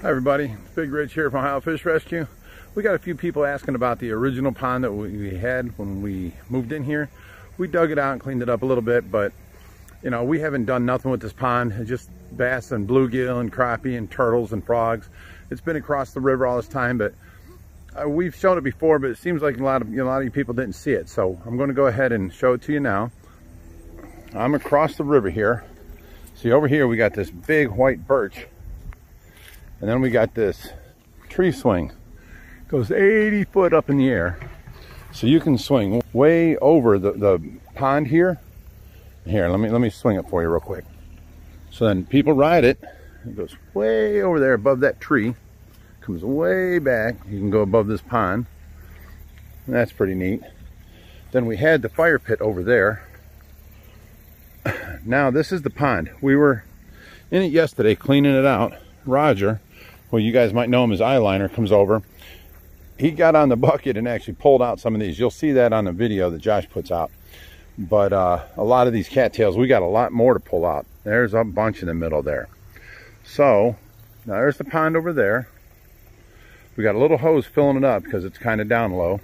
Hi everybody, Bigrich here from Ohio Fish Rescue. We got a few people asking about the original pond that we had when we moved in here. We dug it out and cleaned it up a little bit, but you know, we haven't done nothing with this pond. It's just bass and bluegill and crappie and turtles and frogs. It's been across the river all this time, but we've shown it before, but it seems like a lot of you people didn't see it. So I'm going to go ahead and show it to you now. I'm across the river here. See, over here we got this big white birch. And then we got this tree swing. It goes 80 foot up in the air. So you can swing way over the pond here. Here, let me swing it for you real quick. So then people ride it. It goes way over there above that tree. Comes way back. You can go above this pond. And that's pretty neat. Then we had the fire pit over there. Now this is the pond. We were in it yesterday cleaning it out. Roger, well, you guys might know him as Eyeliner, comes over. He got on the bucket and actually pulled out some of these. You'll see that on the video that Josh puts out. But a lot of these cattails, we got a lot more to pull out. There's a bunch in the middle there. So now there's the pond over there. We got a little hose filling it up because it's kind of down low.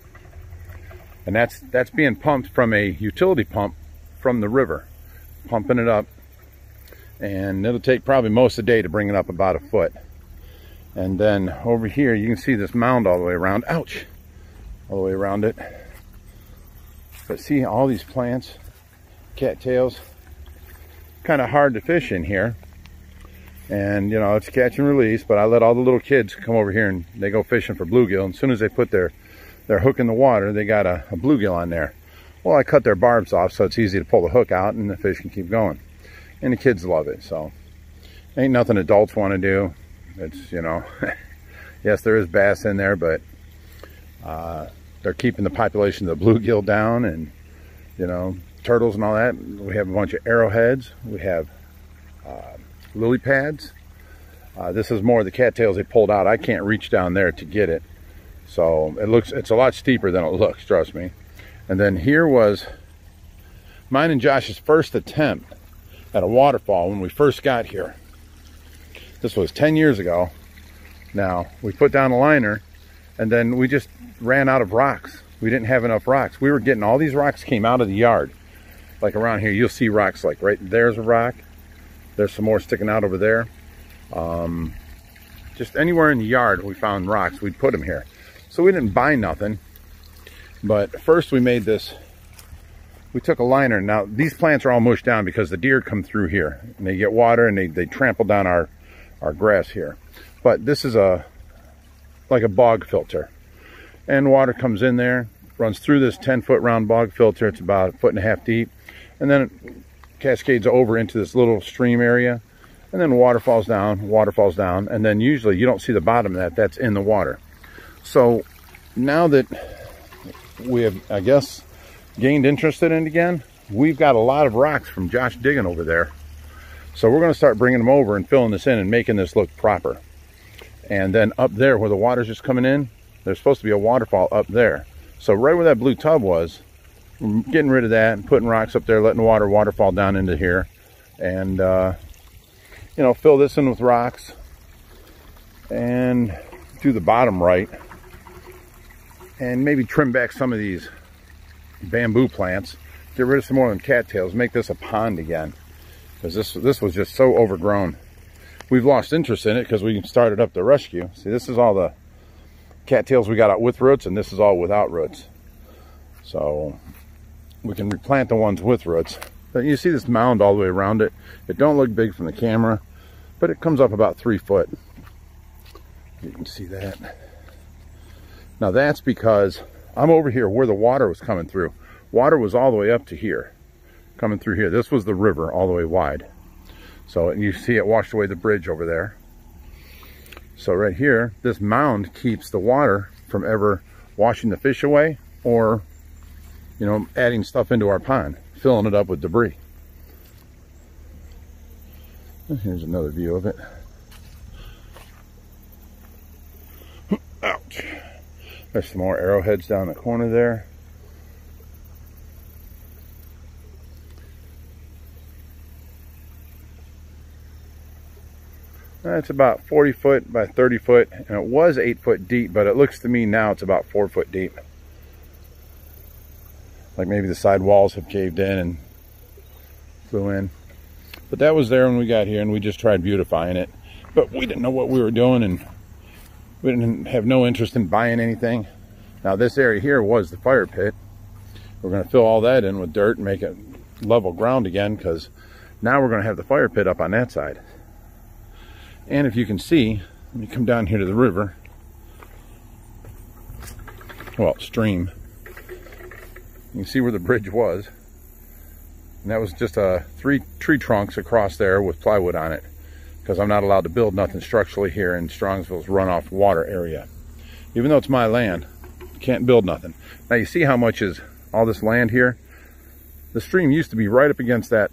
And that's being pumped from a utility pump from the river. Pumping it up. And it'll take probably most of the day to bring it up about a foot. And then over here you can see this mound all the way around. Ouch! All the way around it. But see all these plants, cattails, kind of hard to fish in here. And you know, it's catch and release, but I let all the little kids come over here and they go fishing for bluegill. And as soon as they put their hook in the water, they got a bluegill on there. Well, I cut their barbs off so it's easy to pull the hook out and the fish can keep going. And the kids love it, so ain't nothing adults want to do. It's, you know, yes, there is bass in there, but they're keeping the population of the bluegill down, and you know, turtles and all that. We have a bunch of arrowheads. We have lily pads. This is more of the cattails they pulled out. I can't reach down there to get it, so it's a lot steeper than it looks, trust me. And then here was mine and Josh's first attempt at a waterfall when we first got here. This was 10 years ago. Now, we put down a liner and then we just ran out of rocks. We didn't have enough rocks. We were getting all these rocks came out of the yard. Like around here, you'll see rocks like right there's a rock. There's some more sticking out over there. Just anywhere in the yard we found rocks, we'd put them here. So we didn't buy nothing. But first we made this. We took a liner. Now these plants are all mushed down because the deer come through here and they get water and they trample down our grass here. But this is like a bog filter, and water comes in there, runs through this 10-foot round bog filter. It's about 1.5 feet deep, and then it cascades over into this little stream area, and then water falls down, and then usually you don't see the bottom of that. That's in the water. So now that we have, I guess, gained interest in it again, we've got a lot of rocks from Josh digging over there. So we're going to start bringing them over and filling this in and making this look proper. And then up there where the water's just coming in, there's supposed to be a waterfall up there. So right where that blue tub was, we're getting rid of that and putting rocks up there, letting the waterfall down into here. And, you know, fill this in with rocks and do the bottom right. And maybe trim back some of these bamboo plants, get rid of some more of them cattails, make this a pond again, because this was just so overgrown. We've lost interest in it because we started up the rescue. See, this is all the cattails we got out with roots, and this is all without roots. So we can replant the ones with roots. But you see this mound all the way around it. It don't look big from the camera, but it comes up about 3 foot. You can see that. Now that's because I'm over here where the water was coming through. Water was all the way up to here, coming through here. This was the river all the way wide. So you see it washed away the bridge over there. So right here, this mound keeps the water from ever washing the fish away or, you know, adding stuff into our pond, filling it up with debris. Here's another view of it. Ouch. There's some more arrowheads down the corner there. It's about 40 foot by 30 foot, and it was 8 foot deep, but it looks to me now it's about 4 foot deep. Like maybe the side walls have caved in and flew in. But that was there when we got here, and we just tried beautifying it. But we didn't know what we were doing, and we didn't have no interest in buying anything. Now this area here was the fire pit. We're going to fill all that in with dirt and make it level ground again, because now we're going to have the fire pit up on that side. And if you can see, let me come down here to the river. Well, stream. You can see where the bridge was. And that was just 3 tree trunks across there with plywood on it, because I'm not allowed to build nothing structurally here in Strongsville's runoff water area. Even though it's my land, can't build nothing. Now you see how much is all this land here? The stream used to be right up against that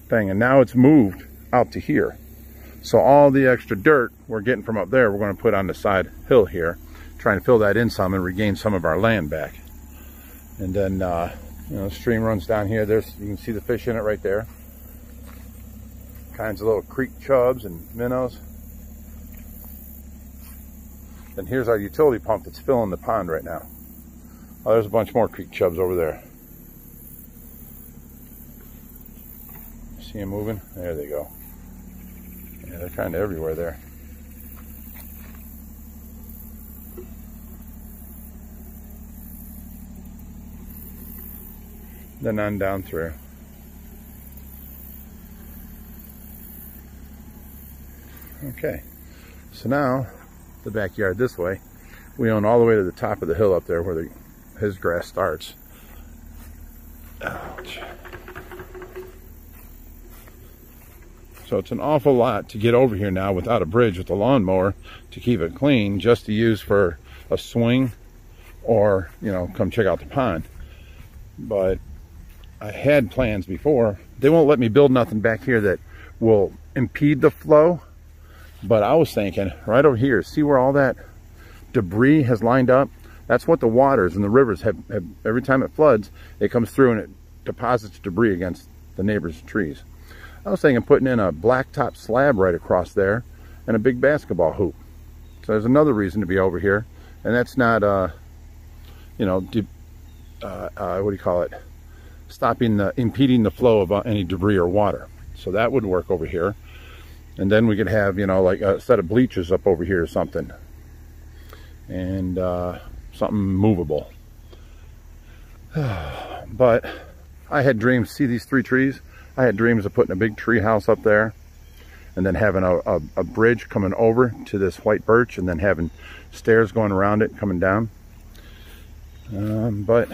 thing, and now it's moved out to here. So all the extra dirt we're getting from up there, we're going to put on the side hill here, trying to fill that in some and regain some of our land back. And then, you know, the stream runs down here. You can see the fish in it right there. Kinds of little creek chubs and minnows. Then here's our utility pump that's filling the pond right now. Oh, there's a bunch more creek chubs over there. See them moving? There they go. Yeah, they're kind of everywhere there. Then on down through. Okay, so now the backyard this way. We own all the way to the top of the hill up there where his grass starts. Ouch. So it's an awful lot to get over here now without a bridge with a lawnmower to keep it clean, just to use for a swing or, you know, come check out the pond. But I had plans before. They won't let me build nothing back here that will impede the flow. But I was thinking right over here, see where all that debris has lined up? That's what the waters and the rivers have every time it floods, it comes through and it deposits debris against the neighbor's trees. I was thinking putting in a blacktop slab right across there and a big basketball hoop. So there's another reason to be over here. And that's not, you know, what do you call it? Impeding the flow of any debris or water. So that would work over here. And then we could have, you know, like a set of bleachers up over here or something. And something movable. But I had dreams, see these 3 trees? I had dreams of putting a big tree house up there, and then having a bridge coming over to this white birch, and then having stairs going around it coming down. But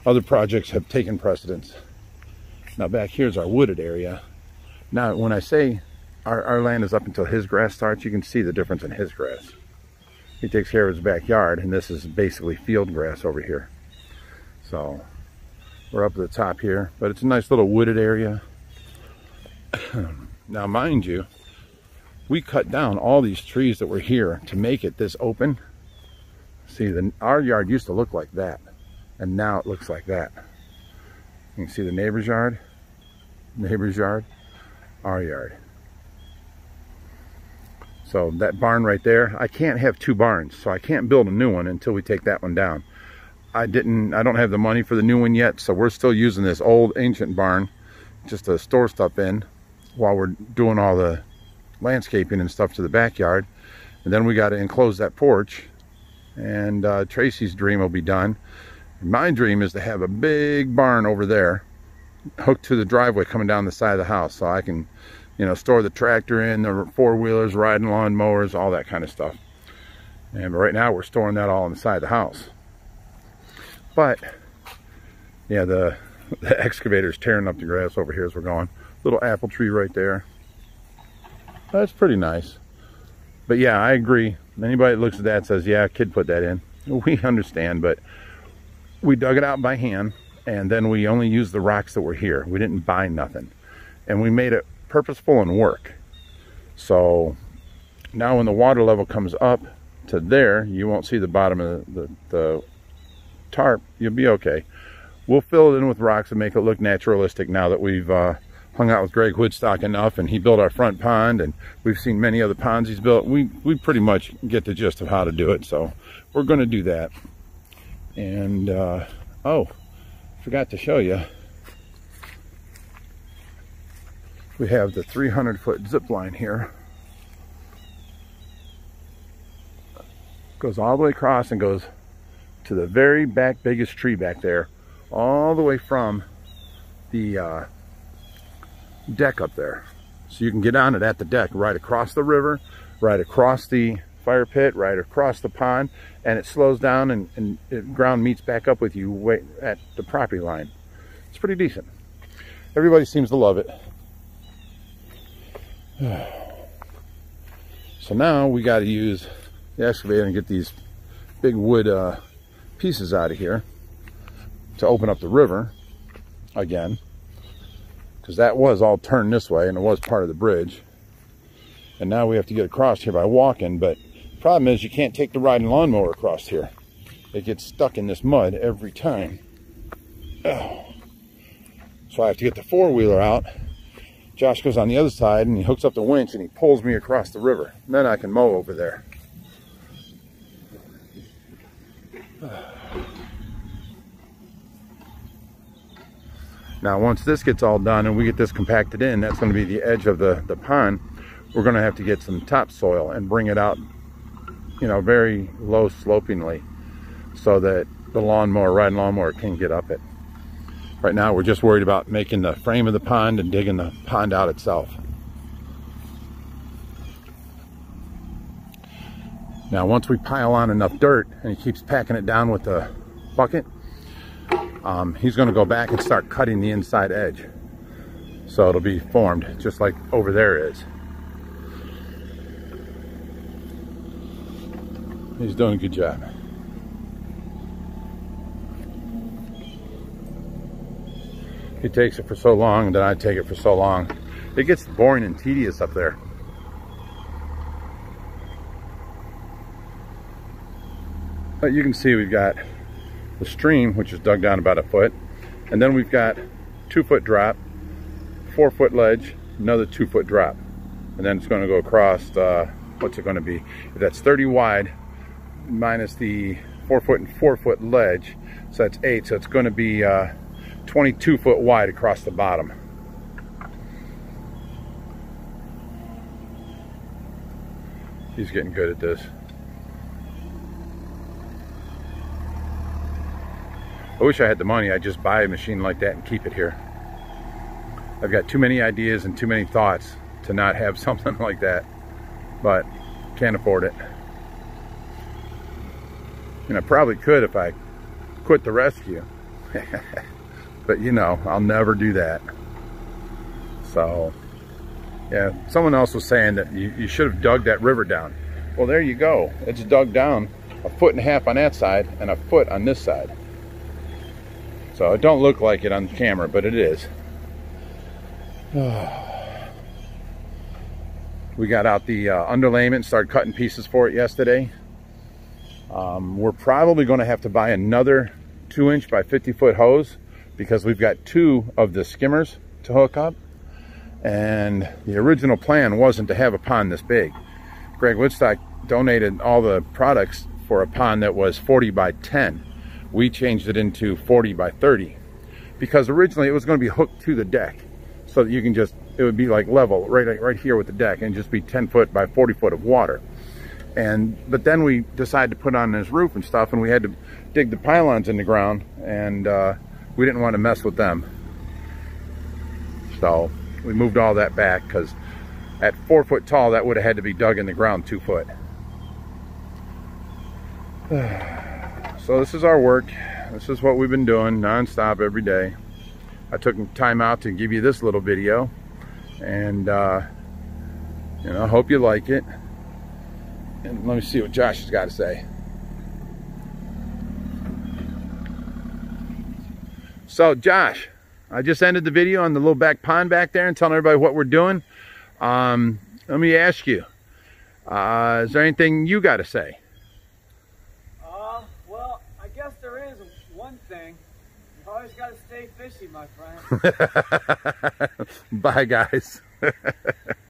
other projects have taken precedence. Now back here's our wooded area. Now when I say our land is up until his grass starts, you can see the difference in his grass. He takes care of his backyard, and this is basically field grass over here. So we're up at the top here, but it's a nice little wooded area. Now mind you, we cut down all these trees that were here to make it this open. See, our yard used to look like that, and now it looks like that. You can see the neighbor's yard, our yard. So that barn right there, I can't have 2 barns, so I can't build a new one until we take that one down. I don't have the money for the new one yet, so we're still using this old ancient barn just to store stuff in while we're doing all the landscaping and stuff to the backyard. And then we got to enclose that porch, and Tracy's dream will be done. My dream is to have a big barn over there hooked to the driveway coming down the side of the house, so I can, you know, store the tractor in, the 4-wheelers, riding lawn mowers, all that kind of stuff. And right now we're storing that all on the side of the house. But yeah, the excavator's tearing up the grass over here as we're going. Little apple tree right there. That's pretty nice. But yeah, I agree. Anybody that looks at that says, yeah, kid put that in. We understand, but we dug it out by hand, and then we only used the rocks that were here. We didn't buy nothing. And we made it purposeful and work. So now when the water level comes up to there, you won't see the bottom of the tarp. You'll be okay. We'll fill it in with rocks and make it look naturalistic now that we've hung out with Greg Woodstock enough, and he built our front pond, and we've seen many other ponds he's built. We pretty much get the gist of how to do it, so we're going to do that. And oh, forgot to show you, we have the 300-foot zip line here. Goes all the way across and goes to the very back, biggest tree back there, all the way from the deck up there. So you can get on it at the deck, right across the river, right across the fire pit, right across the pond, and it slows down and the ground meets back up with you way at the property line. It's pretty decent. Everybody seems to love it. So now we got to use the excavator and get these big wood pieces out of here to open up the river again, because that was all turned this way and it was part of the bridge, and now we have to get across here by walking. But the problem is you can't take the riding lawnmower across here. It gets stuck in this mud every time. Oh. So I have to get the four-wheeler out. Josh goes on the other side and he hooks up the winch and he pulls me across the river. And then I can mow over there. Now once this gets all done and we get this compacted in, that's going to be the edge of the pond. We're going to have to get some topsoil and bring it out, you know, very low slopingly, so that the riding lawnmower can get up it. Right now we're just worried about making the frame of the pond and digging the pond out itself. Now once we pile on enough dirt and he keeps packing it down with the bucket, he's going to go back and start cutting the inside edge, so it'll be formed just like over there is. He's doing a good job. He takes it for so long, and then I take it for so long. It gets boring and tedious up there. But you can see we've got the stream, which is dug down about a foot, and then we've got 2-foot drop, 4-foot ledge, another 2-foot drop, and then it's going to go across what's it going to be? If that's 30 wide minus the 4-foot and 4-foot ledge, so that's 8, so it's going to be 22 foot wide across the bottom. He's getting good at this. I wish I had the money. I'd just buy a machine like that and keep it here. I've got too many ideas and too many thoughts to not have something like that, but can't afford it. And I probably could if I quit the rescue. But you know, I'll never do that. So yeah, someone else was saying that you should have dug that river down. Well, there you go. It's dug down 1.5 feet on that side and 1 foot on this side. So it don't look like it on camera, but it is. We got out the underlayment and started cutting pieces for it yesterday. We're probably going to have to buy another 2-inch by 50-foot hose, because we've got 2 of the skimmers to hook up, and the original plan wasn't to have a pond this big. Greg Woodstock donated all the products for a pond that was 40 by 10. We changed it into 40 by 30 because originally it was going to be hooked to the deck, so that you can just, it would be like level right here with the deck and just be 10 foot by 40 foot of water. But then we decided to put on this roof and stuff, and we had to dig the pylons in the ground, and we didn't want to mess with them. So we moved all that back, because at 4 foot tall, that would have had to be dug in the ground 2 foot. So this is our work. This is what we've been doing non-stop every day. I took time out to give you this little video, and you know, I hope you like it. And let me see what Josh has got to say. So Josh, I just ended the video on the little back pond back there and telling everybody what we're doing. Let me ask you, is there anything you got to say? Well, I guess there is one thing. You've always gotta stay fishy, my friend. Bye, guys.